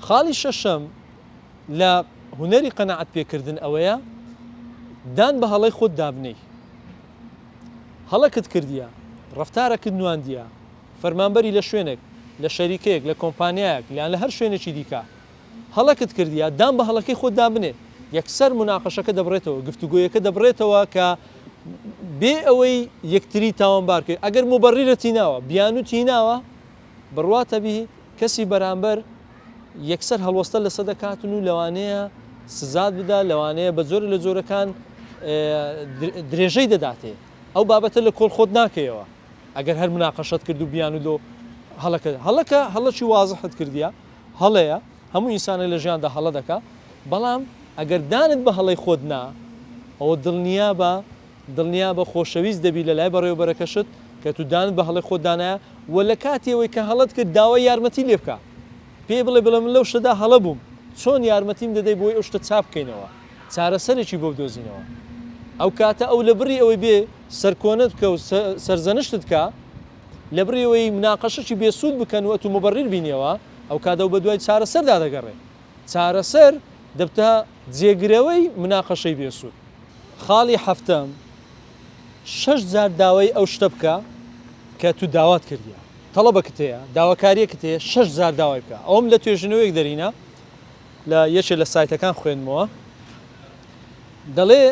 خاڵی شەشەم لە هونەری قەنەعەت پێکردن ئەوەیە دان بە هەڵەی خۆت دابنەی. هەڵەکت کردیە، ڕەفتارەکت نواندیە، فەرمانبەری لە شوێنێک، لە شەریکەیەک، لە کۆمپانیایەک، لیان لە هەر شوێنێکی دیکە هەڵەکت کردیە، دان بە هەڵەکەی خۆت دابنێ. یەکسەر مناقەشەکە دەبڕێتەوە، گفتوگۆیەکە دەبڕێتەوە کە بێ ئەوەی یەکتری تاوانبارکەی. ئەگەر موبەڕیرەتی ناوە، بیانوتی ناوە، بڕواتە بی کەسی بەرامبەر یەکسەر هەڵوەستە لەسە دەکاتن و لەوانەیە سزات بدا، لەوانەیە بە زۆر لە زۆرەکان درێژەی دەداتێ. ئەو بابەتە لە کۆڵ خۆت ناکەیەوە ئەگەر هەر مناقەشەت کرد و بیان و دۆ هەڵەکە هەڵەکی وازحت کردیە، هەڵەیە، هەموو ئینسانە لە ژیاندا هەڵە دەکا، بەڵام ئەگەر دانت بە هەڵەی خۆت نا، ئەوە دڵنیا بە خۆشەویست دەبی لە لای بەڕێوەبەرەکەشت کە تو دانت بە هەڵەی خۆت دانایە و لە کاتێەوەی کە هەڵەت کرد داوای یارمەتی لێ بکە، پێ بڵێ من لەو شتەدا هەڵە بووم، چۆن یارمەتیم دەدەی بۆی ئەو شتە چاپ بکەینەوە، چارەسەرێکی بۆ بدۆزینەوە. ئەو کاتە ئەو لە بڕی ئەوەی بێ سەرکۆنت بکە و سەرزەنشتت بکە، لە بڕی ئەوەی مناقەشەی بێسوود بکەن و ئەتو مەبەڕیر بینیەوە، ئەو کاتە و بە دوای چارەسەردا دەگەڕێ. چارەسەر دەبتە جێگرەوەی مناقەشەی بێسوود. خاڵی هەفتەم 6,000 داوای ئەو شتە بکە کە تو داوات کردیە. تەڵەبەکت هەیە، داواکاریەکت هەیە، 6,000 داوای بکە. ئەوم لە توێژنەوەیەک دەرینە لە یەکێک لە سایتەکان خوێنمەوە، دەڵێ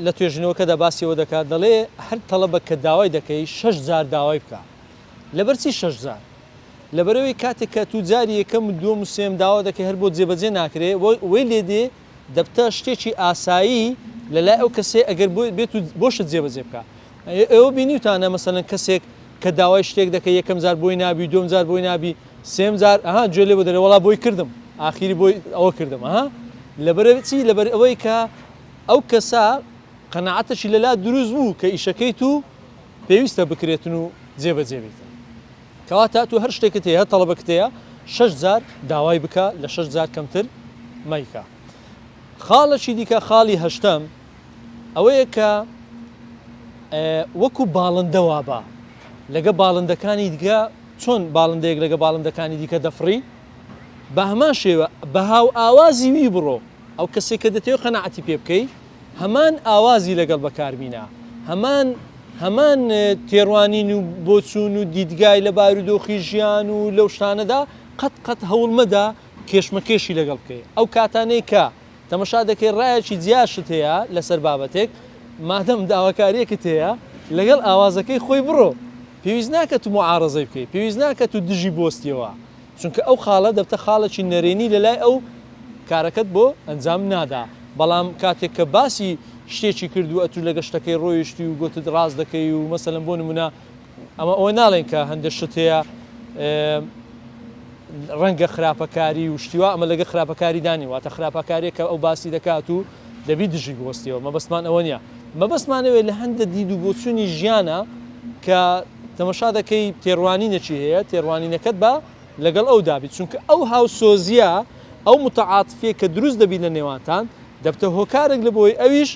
لە توێژنەوەکەدا باسیەوە دەکات، دەڵێ هەر تەڵەبە کە داوای دەکەی 6,000 داوای بکە. لەبەرچی 6,000 لەبەرەوەی کاتێک کە تو جاری یەکەم دووەم و سێم داوا دەکەی هەر بۆ جێبەجێ ناکرێ، وەی لێدێ دەبتە شتێکی ئاسایی لەلای ئەو کەسێ ئەگەر بێت و بۆشت جێبەجێ بکە. ئێوە بینیوتانە مەسەڵەن کەسێک کە داوای شتێک دەکەی یەکەم جار بۆی نابی، دوم جار بۆی نابی، سێم جار گوێ لێ بۆ دەرێ وەڵا بۆی کردم، ئاخیری بۆی ئەوە کردم. لەبەرچی لەبەر ئەوەی کە ئەو کەسا قەنەعەتەشی لەلا دروست بوو کە ئیشەکەی تو پێویستە بکرێتن و جێبەجێ بیتن. کەواتە تو هەر شتێکت هەیە، هەر تەڵەبەکت هەیە، 6,000 داوای بکە، لە 6,000 کەمتر مەیکە. خاڵەکی دیکە، خاڵی هەشتەم ئەوەیە کە وەکو باڵندە وابە لەگە باڵندەکانی دیکە، چۆن باڵندەیەک لەگە باڵندەکانی دیکە دەفڕی، بە هەمان شێوە بە هاو ئاوازی وی بڕۆ. ئەو کەسێک کە دەتەوێت قەنەعەتی پێ بکەی، هەمان ئاوازی لەگەڵ بەکاربینە، هەمان تێڕوانین و بۆچوون و دیدگای لە بارودۆخی ژیان و لەو شتانەدا قەت هەوڵمەدا کێشمەکێشی لەگەڵ بکەی. ئەو کاتانەی کە تەمەشا دەکەی ڕایەکی جیاشت هەیە لەسەر بابەتێک، مادەم داواکاریەکت هەیە، لەگەڵ ئاوازەکەی خۆی بڕۆ. پێویست ناکە تو معارەزەی بکەی، پێویست ناکە تو دژی بۆستیەوە، چونکە ئەو خاڵە دەبتە خاڵێکی نەرێنی لەلای ئەو کارەکەت بۆ ئەنجام نادا. بەڵام کاتێک کە باسی شتێکی کردو ئەتو لە گەشتەکەی ڕۆیشتی و گوتت ڕاست دەکەی و مەسەلەن بۆ نمونە ئەمە ئەوە ناڵێن کە هەندێک شت هەیە ڕەنگە خراپەکاری و شتیوە، ئەمە لەگە خراپەکاری دانی، واتە خراپەکاریە کە ئەو باسی دەکات و دەبی دژی بۆستیەوە. مەبەستمان ئەوە نییە، مەبەستمانەوەی لە هەندە دید و بۆچوونی ژیانە کە تەمەشا دەکەی تێڕوانینەکی هەیە، تێڕوانینەکەت بە لەگەڵ ئەو دابیت، چونکە ئەو هاوسۆزیە، ئەو متعاتفیە کە دروست دەبی لە نێوانتان، دەبتە هۆکارێک لە بۆی ئەویش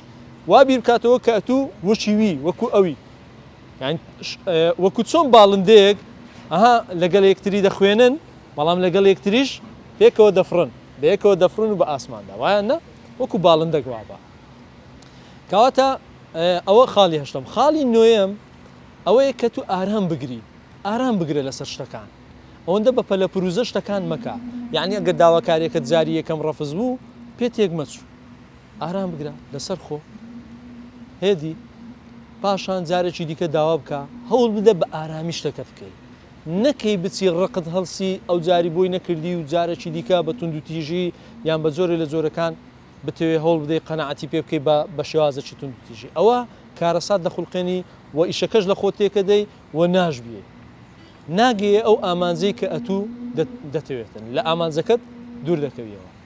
وا بیر بکاتەوە کە ئەتوو وەچیوی وەکو ئەوی، یعنی وەکو چۆن باڵندەیەک لەگەڵ یەکتری دەخوێنن، بەڵام لەگەڵ یەکتریش پێکەوە دەفڕن، بەیەکەوە دەفڕن و بە ئاسماندا، وایە نە وەکو باڵندەک وابە. کەواتە ئەوە خاڵی هەشتم. خاڵی نۆیەم ئەوەیە کە تو ئارام بگری، ئارام بگرە لەسەر شتەکان، ئەوەندە بە پەلەپروزە شتەکان مەکە. یعنی ئەگەر داواکاریەکەت جاری یەکەم ڕەفز بوو، پێت یەک مەچوو، ئارام بگرە لەسەر خۆ، هێدی پاشان جارێکی دیکە داوا بکە، هەوڵ بدە بە ئارامی شتەکەت بکەی، نەکەی بچی ڕقت هەڵسی ئەو جاری بۆی نەکردی و جارێکی دیکە بە توند و تیژی یان بە زۆرێ لە زۆرەکان بتەوێ هەوڵ بدەی قەنەعەتی پێ بکەی بە شێوازێکی توند و تیژی. ئەوە کارەسات دەخولقێنی و ئیشەکەش لە خۆت تێکەدەی و ناژبیێ، ناگەیە ئەو ئامانجەی کە ئەتوو دەتەوێتن، لە ئامانجەکەت دوور دەکەویەوە.